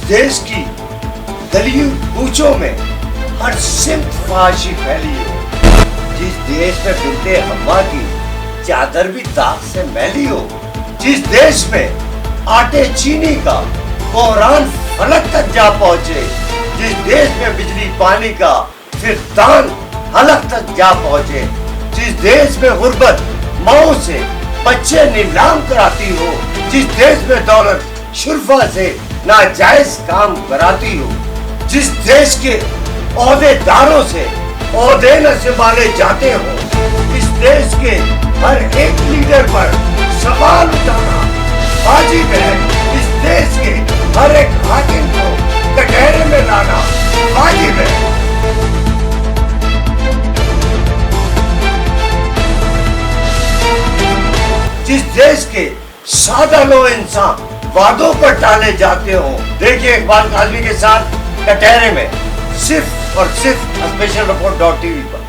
देश की गलियों कूचों में हर सिमत फाशी फैली हो, जिस देश में बिनते हवा की चादर भी दाग से मैली हो, जिस देश में आटे चीनी का कोहरान फलक तक जा पहुंचे, जिस देश में बिजली पानी का फिर दान हलक तक जा पहुंचे, जिस देश में गुर्बत माओ से बच्चे नीलाम कराती हो, जिस देश में दौलत शुरफा से नाजायज काम कराती हो, जिस देश के ओहदेदारों से ओहदे न संभाले जाते हो, इस देश के हर एक लीडर पर सवाल उठाना वाजिब है। इस देश के हर एक हाकिम को कटहरे में लाना वाजिब है। जिस देश के सादा लो इंसान वादों पर टाले जाते हो। देखिए इकबाल काजमी के साथ कटहरे में, सिर्फ और सिर्फ स्पेशल रिपोर्ट .tv पर।